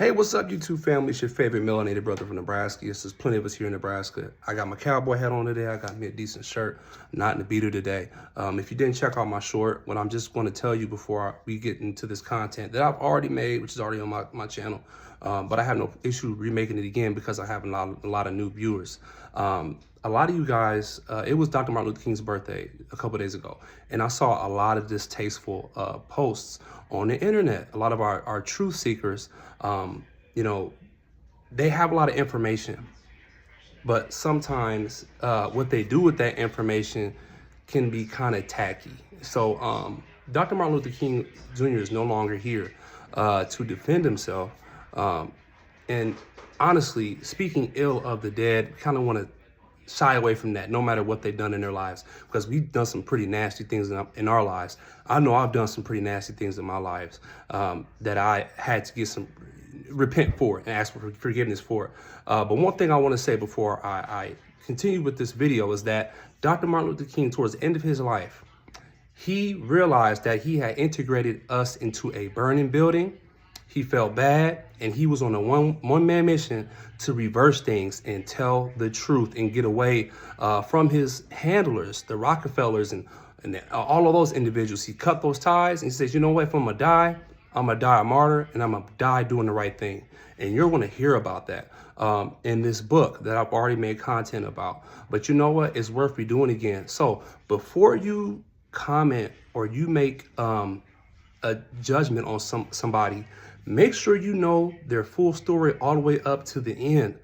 Hey, what's up, YouTube family? It's your favorite melanated brother from Nebraska. Yes, there's plenty of us here in Nebraska. I got my cowboy hat on today. I got me a decent shirt, not in the beater today. If you didn't check out my short, what I'm just going to tell you before we get into this content that I've already made, which is already on my channel, but I have no issue remaking it again because I have a lot of new viewers. A lot of you guys, it was Dr. Martin Luther King's birthday a couple days ago, and I saw a lot of distasteful posts on the internet. A lot of our truth seekers, they have a lot of information, but sometimes what they do with that information can be kind of tacky. So Dr. Martin Luther King Jr. is no longer here to defend himself. And honestly, speaking ill of the dead, kind of want to shy away from that, no matter what they've done in their lives, because we've done some pretty nasty things in our lives. I know I've done some pretty nasty things in my lives that I had to repent for and ask for forgiveness for. But one thing I want to say before I continue with this video is that Dr. Martin Luther King, towards the end of his life, he realized that he had integrated us into a burning building. He felt bad, and he was on a one-man mission to reverse things and tell the truth and get away from his handlers, the Rockefellers, and all of those individuals. He cut those ties and he says, you know what, if I'm gonna die a martyr, and I'm gonna die doing the right thing. And you're gonna hear about that in this book that I've already made content about. But you know what, it's worth redoing again. So before you comment or you make a judgment on somebody, make sure you know their full story all the way up to the end.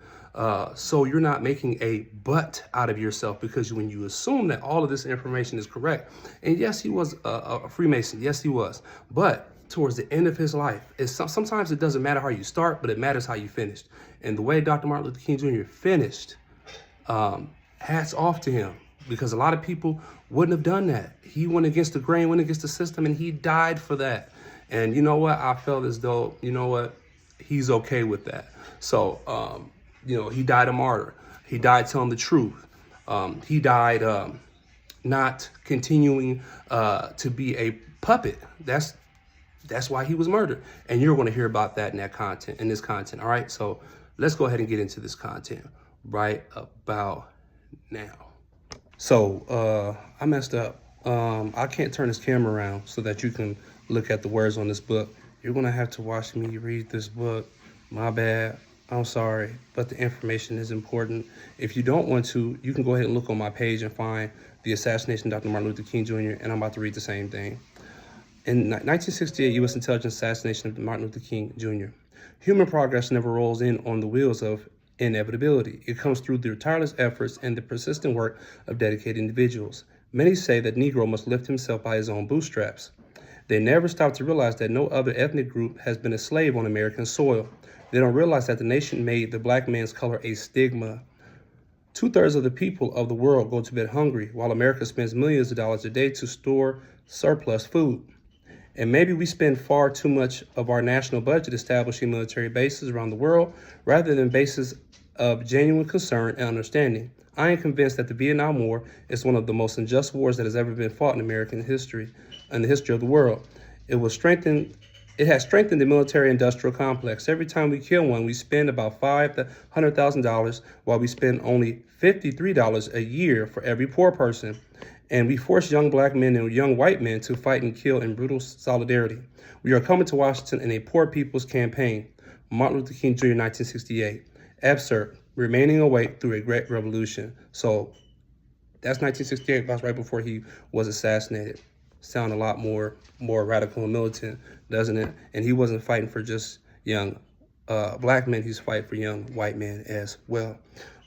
So you're not making a but out of yourself, because when you assume that all of this information is correct, and yes, he was a Freemason, yes, he was, but towards the end of his life, sometimes it doesn't matter how you start, but it matters how you finished. And the way Dr. Martin Luther King Jr. finished, hats off to him, because a lot of people wouldn't have done that. He went against the grain, went against the system, and he died for that. And you know what? I felt as though, you know what? He's okay with that. So, he died a martyr. He died telling the truth. He died not continuing to be a puppet. That's why he was murdered. And you're going to hear about that in this content. All right. So let's go ahead and get into this content right about now. So I messed up. I can't turn this camera around so that you can look at the words on this book. You're gonna have to watch me read this book. My bad, I'm sorry, but the information is important. If you don't want to, you can go ahead and look on my page and find The Assassination of Dr. Martin Luther King Jr., and I'm about to read the same thing. In 1968, U.S. intelligence assassination of Martin Luther King Jr. Human progress never rolls in on the wheels of inevitability. It comes through the tireless efforts and the persistent work of dedicated individuals. Many say that Negro must lift himself by his own bootstraps. They never stop to realize that no other ethnic group has been a slave on American soil. They don't realize that the nation made the black man's color a stigma. 2/3 of the people of the world go to bed hungry, while America spends millions of dollars a day to store surplus food. And maybe we spend far too much of our national budget establishing military bases around the world rather than bases of genuine concern and understanding. I am convinced that the Vietnam War is one of the most unjust wars that has ever been fought in American history, in the history of the world. It has strengthened the military-industrial complex. Every time we kill one, we spend about $500,000 to $100,000, while we spend only $53 a year for every poor person. And we force young black men and young white men to fight and kill in brutal solidarity. We are coming to Washington in a poor people's campaign. Martin Luther King Jr., 1968. Absurd. Remaining awake through a great revolution. So that's 1968. That's right before he was assassinated. Sound a lot more radical and militant, doesn't it? And he wasn't fighting for just young black men. He's fighting for young white men as well.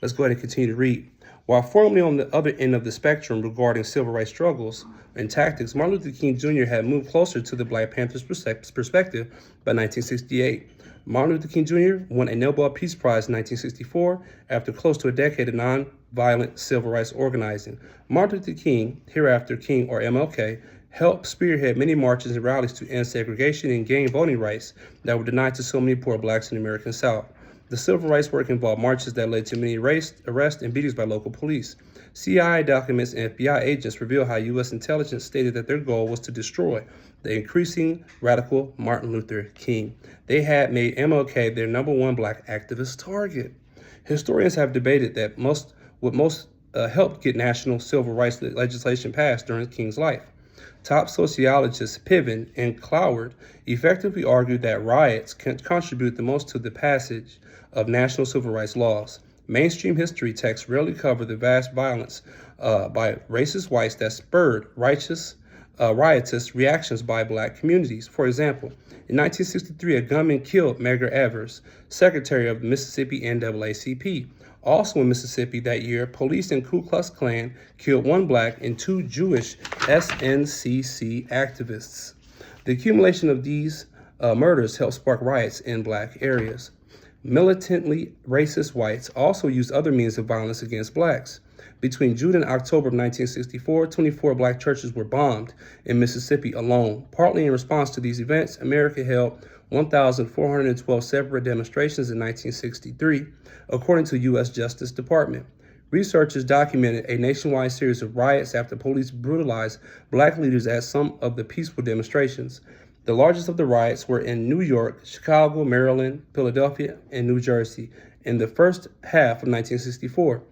Let's go ahead and continue to read. While formerly on the other end of the spectrum regarding civil rights struggles and tactics, Martin Luther King Jr. had moved closer to the Black Panthers' perspective by 1968. Martin Luther King Jr. won a Nobel Peace Prize in 1964 after close to a decade of nonviolent civil rights organizing. Martin Luther King, hereafter King or MLK, helped spearhead many marches and rallies to end segregation and gain voting rights that were denied to so many poor blacks in the American South. The civil rights work involved marches that led to many arrests and beatings by local police. CIA documents and FBI agents reveal how U.S. intelligence stated that their goal was to destroy the increasing radical Martin Luther King. They had made MLK their #1 black activist target. Historians have debated that what most helped get national civil rights legislation passed during King's life. Top sociologists Piven and Cloward effectively argued that riots contributed the most to the passage of national civil rights laws. Mainstream history texts rarely cover the vast violence by racist whites that spurred riotous reactions by black communities. For example, in 1963, a gunman killed Medgar Evers, secretary of the Mississippi NAACP. Also in Mississippi that year, police and Ku Klux Klan killed 1 black and 2 Jewish SNCC activists. The accumulation of these murders helped spark riots in black areas. Militantly racist whites also used other means of violence against blacks. Between June and October of 1964, 24 black churches were bombed in Mississippi alone. Partly in response to these events, America held 1,412 separate demonstrations in 1963, according to the U.S. Justice Department. Researchers documented a nationwide series of riots after police brutalized black leaders at some of the peaceful demonstrations. The largest of the riots were in New York, Chicago, Maryland, Philadelphia, and New Jersey in the first half of 1964.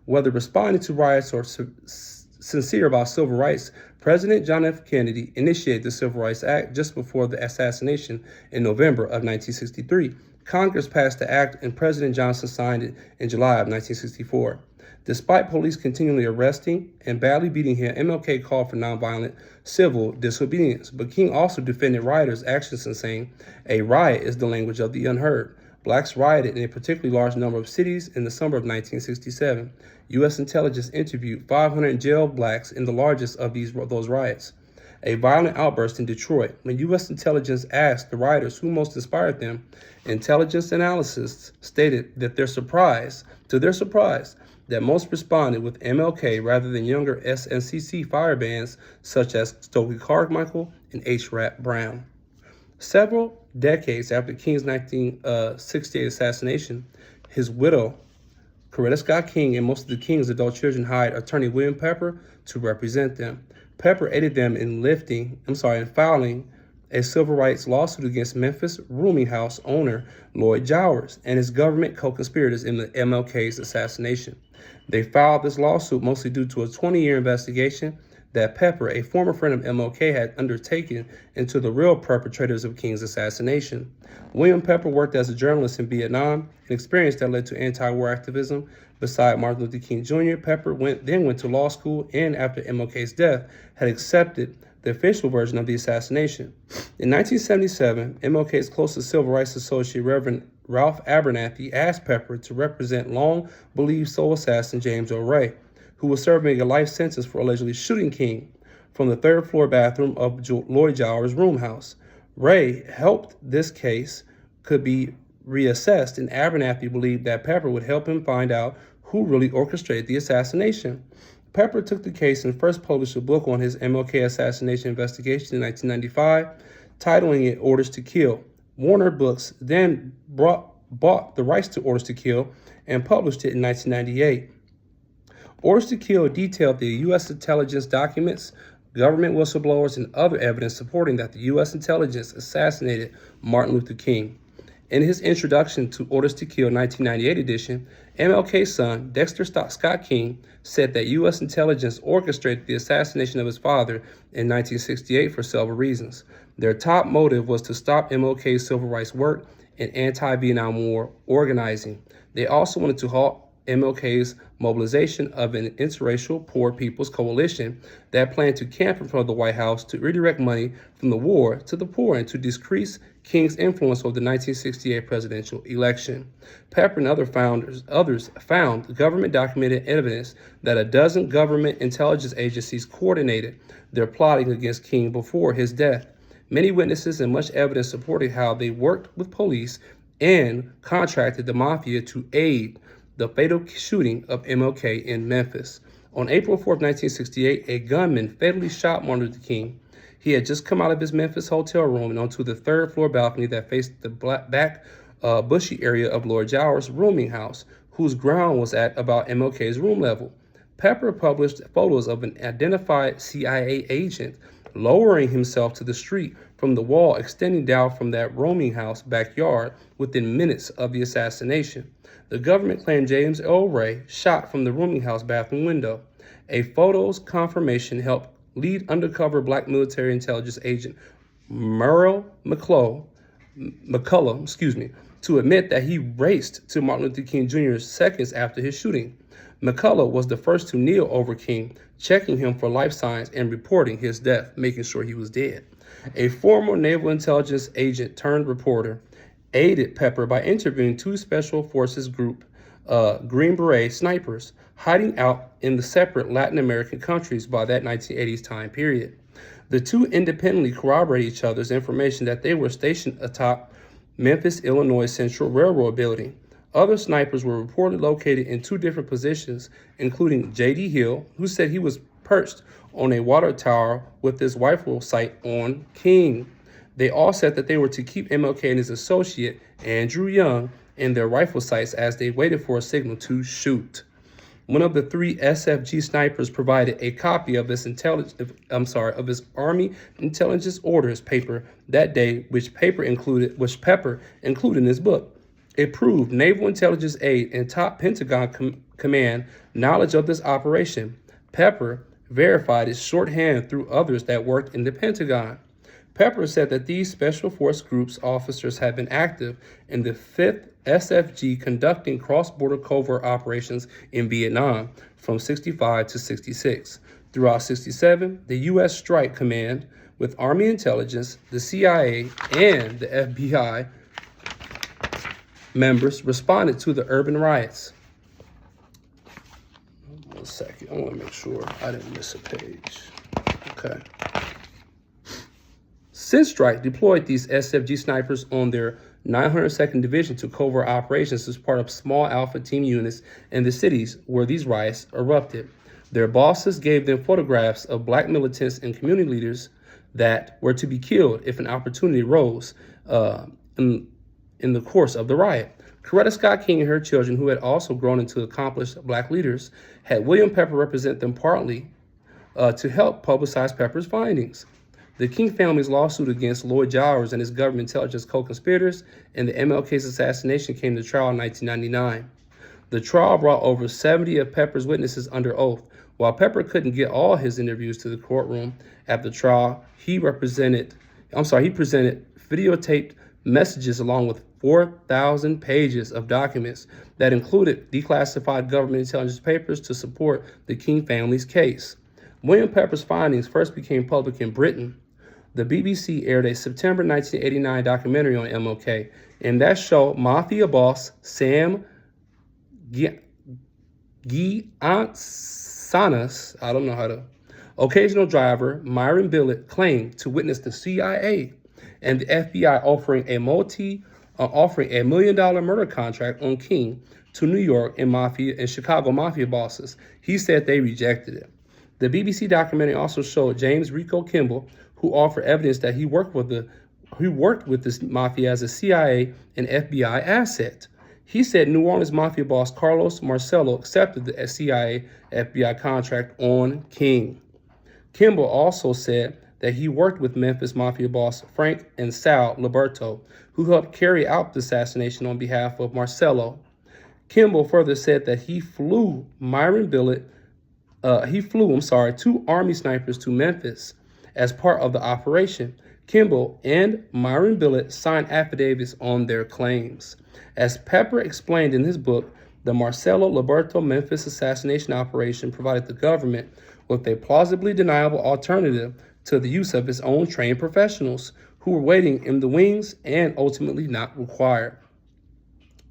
Whether responding to riots or sincere about civil rights, President John F. Kennedy initiated the Civil Rights Act just before the assassination in November of 1963. Congress passed the act and President Johnson signed it in July of 1964. Despite police continually arresting and badly beating him, MLK called for nonviolent civil disobedience. But King also defended rioters' actions and saying, "A riot is the language of the unheard." Blacks rioted in a particularly large number of cities in the summer of 1967. U.S. intelligence interviewed 500 jailed blacks in the largest of those riots. A violent outburst in Detroit. When U.S. intelligence asked the rioters who most inspired them, intelligence analysts stated that to their surprise, that most responded with MLK rather than younger SNCC fire bands such as Stokely Carmichael and H. Rap Brown. Several decades after King's 1968 assassination, his widow, Coretta Scott King, and most of the King's adult children hired attorney William Pepper to represent them. Pepper aided them in filing a civil rights lawsuit against Memphis rooming house owner Lloyd Jowers and his government co-conspirators in the MLK's assassination. They filed this lawsuit mostly due to a 20-year investigation that Pepper, a former friend of MLK, had undertaken into the real perpetrators of King's assassination. William Pepper worked as a journalist in Vietnam, an experience that led to anti-war activism. Beside Martin Luther King Jr., Pepper then went to law school and, after MLK's death, had accepted the official version of the assassination. In 1977, MLK's closest civil rights associate, Reverend Ralph Abernathy, asked Pepper to represent long-believed sole assassin James O. Ray, who was serving a life sentence for allegedly shooting King from the third-floor bathroom of Lloyd Jowers' room house. Ray helped this case could be reassessed, and Abernathy believed that Pepper would help him find out who really orchestrated the assassination. Pepper took the case and first published a book on his MLK assassination investigation in 1995, titling it Orders to Kill. Warner Books then bought the rights to Orders to Kill and published it in 1998. Orders to Kill detailed the U.S. intelligence documents, government whistleblowers, and other evidence supporting that the U.S. intelligence assassinated Martin Luther King. In his introduction to Orders to Kill 1998 edition, MLK's son, Dexter Scott King, said that U.S. intelligence orchestrated the assassination of his father in 1968 for several reasons. Their top motive was to stop MLK's civil rights work and anti-Vietnam War organizing. They also wanted to halt MLK's mobilization of an interracial poor people's coalition that planned to camp in front of the White House to redirect money from the war to the poor and to decrease King's influence over the 1968 presidential election. Pepper and others found government documented evidence that a dozen government intelligence agencies coordinated their plotting against King before his death. Many witnesses and much evidence supported how they worked with police and contracted the mafia to aid the fatal shooting of MLK in Memphis. On April 4, 1968, a gunman fatally shot Martin Luther King. He had just come out of his Memphis hotel room and onto the third-floor balcony that faced the back bushy area of Lord Jowers' rooming house, whose ground was at about MLK's room level. Pepper published photos of an identified CIA agent lowering himself to the street from the wall extending down from that rooming house backyard within minutes of the assassination. The government claimed James L. Ray shot from the rooming house bathroom window. A photo's confirmation helped lead undercover black military intelligence agent Merle McCullough, to admit that he raced to Martin Luther King Jr. seconds after his shooting. McCullough was the first to kneel over King, checking him for life signs and reporting his death, making sure he was dead. A former Naval Intelligence agent turned reporter aided Pepper by interviewing two Special Forces Group Green Beret snipers hiding out in the separate Latin American countries by that 1980s time period. The two independently corroborated each other's information that they were stationed atop Memphis, Illinois Central Railroad building. Other snipers were reportedly located in two different positions, including J.D. Hill, who said he was perched on a water tower with his rifle sight on King. They all said that they were to keep MLK and his associate, Andrew Young, in their rifle sights as they waited for a signal to shoot. One of the three SFG snipers provided a copy of his Army Intelligence Orders paper that day, which Pepper included in his book. It proved Naval Intelligence aide and top Pentagon command knowledge of this operation. Pepper verified its shorthand through others that worked in the Pentagon. Pepper said that these Special Force Groups officers had been active in the 5th SFG conducting cross-border covert operations in Vietnam from 65 to 66. Throughout 67, the U.S. Strike Command, with Army Intelligence, the CIA, and the FBI members responded to the urban riots. 1 second, I want to make sure I didn't miss a page. Okay. Since Strike deployed these SFG snipers on their 902nd Division to covert operations as part of small Alpha team units in the cities where these riots erupted. Their bosses gave them photographs of black militants and community leaders that were to be killed if an opportunity arose in the course of the riot. Coretta Scott King and her children, who had also grown into accomplished black leaders, had William Pepper represent them partly to help publicize Pepper's findings. The King family's lawsuit against Lloyd Jowers and his government intelligence co-conspirators in the MLK's assassination came to trial in 1999. The trial brought over 70 of Pepper's witnesses under oath. While Pepper couldn't get all his interviews to the courtroom at the trial, he presented videotaped messages along with 4,000 pages of documents that included declassified government intelligence papers to support the King family's case. William Pepper's findings first became public in Britain. The BBC aired a September 1989 documentary on MLK. In that show, Mafia boss Sam Giansanas, occasional driver Myron Billett claimed to witness the CIA and the FBI offering a $1 million murder contract on King to New York and Chicago mafia bosses. He said they rejected it. The BBC documentary also showed James Rico Kimball, who offered evidence that he worked with this mafia as a CIA and FBI asset. He said New Orleans mafia boss Carlos Marcello accepted the CIA FBI contract on King. Kimball also said that he worked with Memphis mafia boss Frank and Sal Liberto, who helped carry out the assassination on behalf of Marcello. Kimball further said that he flew two Army snipers to Memphis as part of the operation. Kimball and Myron Billett signed affidavits on their claims. As Pepper explained in his book, the Marcello Liberto Memphis assassination operation provided the government with a plausibly deniable alternative to the use of its own trained professionals who were waiting in the wings and ultimately not required.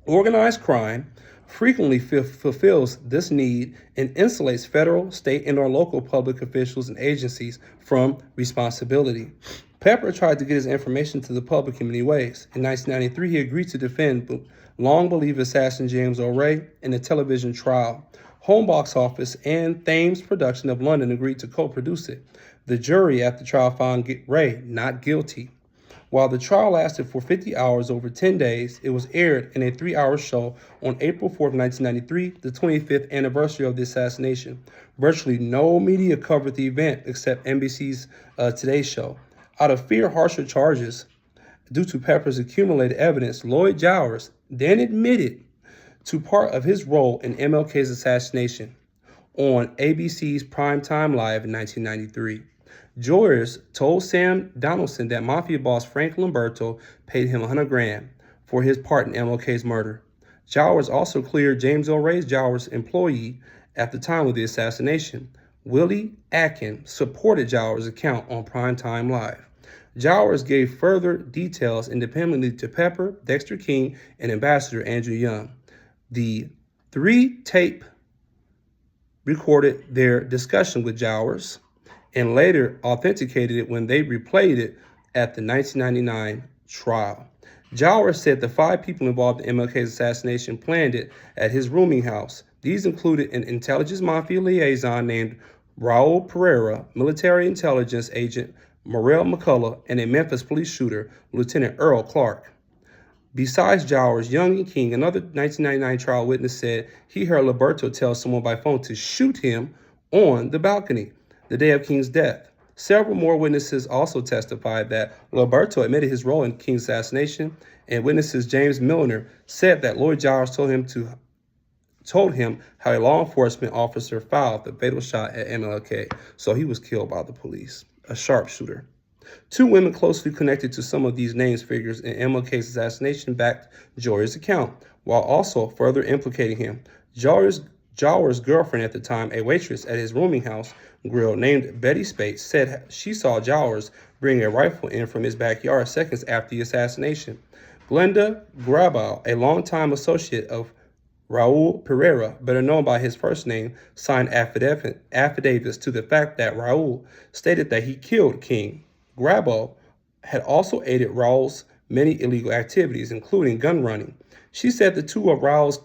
Organized crime frequently fulfills this need and insulates federal, state, and/or local public officials and agencies from responsibility. Pepper tried to get his information to the public in many ways. In 1993, he agreed to defend long-believed assassin James Earl Ray in a television trial. Home Box Office and Thames Production of London agreed to co-produce it. The jury at the trial found Ray not guilty. While the trial lasted for 50 hours over 10 days, it was aired in a 3-hour show on April 4th, 1993, the 25th anniversary of the assassination. Virtually no media covered the event except NBC's Today Show. Out of fear of harsher charges due to Pepper's accumulated evidence, Lloyd Jowers then admitted to part of his role in MLK's assassination on ABC's Primetime Live in 1993. Jowers told Sam Donaldson that Mafia boss Frank Lamberto paid him $100,000 for his part in MLK's murder. Jowers also cleared James L. Ray's Jowers' employee at the time of the assassination. Willie Atkin supported Jowers' account on Primetime Live. Jowers gave further details independently to Pepper, Dexter King, and Ambassador Andrew Young. The 3-tape recorded their discussion with Jowers and later authenticated it when they replayed it at the 1999 trial. Jowers said the 5 people involved in MLK's assassination planned it at his rooming house. These included an intelligence mafia liaison named Raul Pereira, military intelligence agent Morrell McCullough, and a Memphis police shooter, Lieutenant Earl Clark. Besides Jowers, Young and King, another 1999 trial witness, said he heard Lamberto tell someone by phone to shoot him on the balcony the day of King's death. Several more witnesses also testified that Lamberto admitted his role in King's assassination, and witnesses James Milner said that Lloyd Jowers told him how a law enforcement officer fired the fatal shot at MLK, so he was killed by the police, a sharpshooter. 2 women closely connected to some of these names figures in MLK's assassination backed Jowers' account, while also further implicating him. Jowers' girlfriend at the time, a waitress at his rooming house grill named Betty Spates, said she saw Jowers bring a rifle in from his backyard seconds after the assassination. Glenda Grabau, a longtime associate of Raul Pereira, better known by his first name, signed affidavits to the fact that Raul stated that he killed King. Grabau had also aided Raul's many illegal activities, including gun running. She said the 2 of Raul's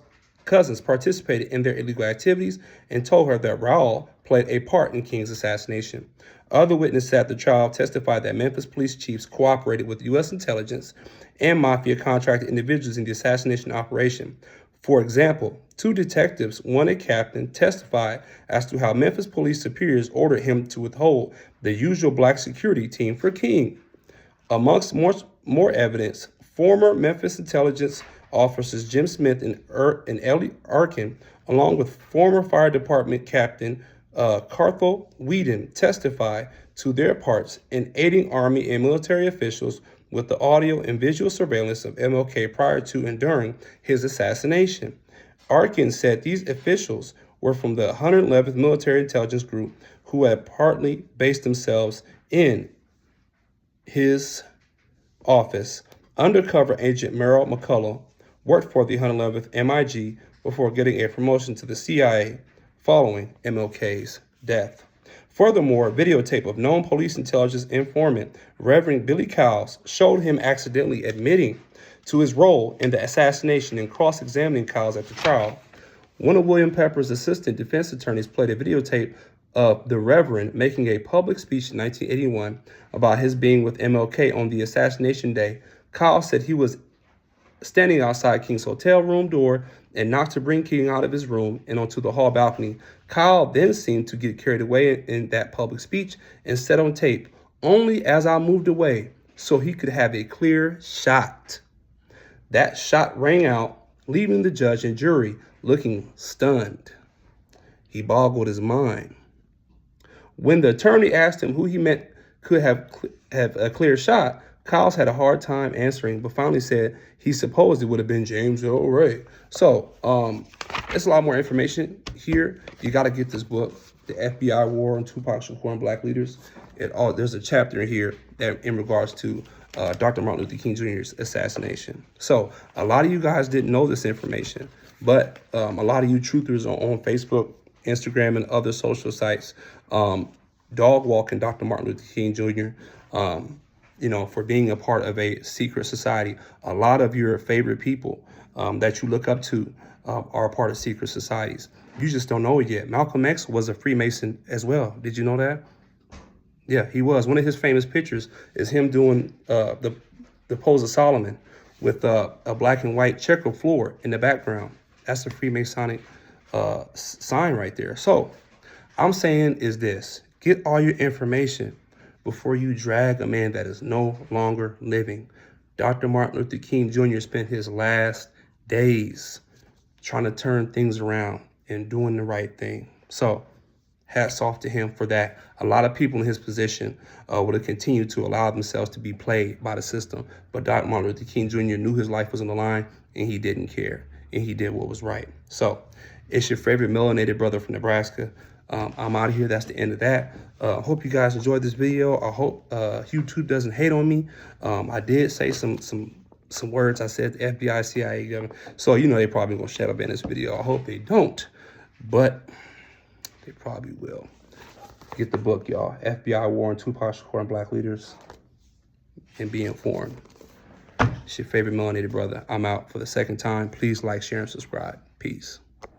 cousins participated in their illegal activities and told her that Raul played a part in King's assassination. Other witnesses at the trial testified that Memphis police chiefs cooperated with U.S. intelligence and mafia contracted individuals in the assassination operation. For example, 2 detectives, one a captain, testified as to how Memphis police superiors ordered him to withhold the usual black security team for King. Amongst more evidence, former Memphis intelligence officers Jim Smith and Ellie Arkin, along with former fire department captain Carthel Whedon, testified to their parts in aiding Army and military officials with the audio and visual surveillance of MLK prior to and during his assassination. Arkin said these officials were from the 111th Military Intelligence Group, who had partly based themselves in his office. Undercover agent Merrill McCullough worked for the 111th MIG before getting a promotion to the CIA following MLK's death. Furthermore, videotape of known police intelligence informant Reverend Billy Cowles showed him accidentally admitting to his role in the assassination and cross-examining Cowles at the trial. One of William Pepper's assistant defense attorneys played a videotape of the Reverend making a public speech in 1981 about his being with MLK on the assassination day. Cowles said he was standing outside King's hotel room door and knocked to bring King out of his room and onto the hall balcony. Kyle then seemed to get carried away in that public speech and said on tape, "Only as I moved away so he could have a clear shot." That shot rang out, leaving the judge and jury looking stunned. He boggled his mind. When the attorney asked him who he meant could have a clear shot, Cowles had a hard time answering, but finally said he supposed it would have been James L. Ray. So, there's a lot more information here. You got to get this book, The FBI War on Tupac Shakur and Black Leaders. There's a chapter in here that in regards to Dr. Martin Luther King Jr.'s assassination. So, a lot of you guys didn't know this information, but a lot of you truthers on Facebook, Instagram, and other social sites, dog walking Dr. Martin Luther King Jr., for being a part of a secret society. A lot of your favorite people that you look up to are a part of secret societies. You just don't know it yet. Malcolm X was a Freemason as well. Did you know that? Yeah, he was. One of his famous pictures is him doing the the Pose of Solomon with a black and white checker floor in the background. That's the Freemasonic sign right there. So I'm saying is this: get all your information before you drag a man that is no longer living. Dr. Martin Luther King Jr. spent his last days trying to turn things around and doing the right thing. So hats off to him for that. A lot of people in his position would have continued to allow themselves to be played by the system. But Dr. Martin Luther King Jr. knew his life was on the line, and he didn't care. And he did what was right. So it's your favorite melanated brother from Nebraska. I'm out of here. That's the end of that. Hope you guys enjoyed this video. I hope YouTube doesn't hate on me. I did say some words. I said the FBI, CIA, government. So, you know, they probably gonna shut up in this video. I hope they don't, but they probably will. Get the book, y'all. FBI War on Tupac Shakur and Black Leaders, and be informed. It's your favorite melanated brother. I'm out for the second time. Please like, share, and subscribe. Peace.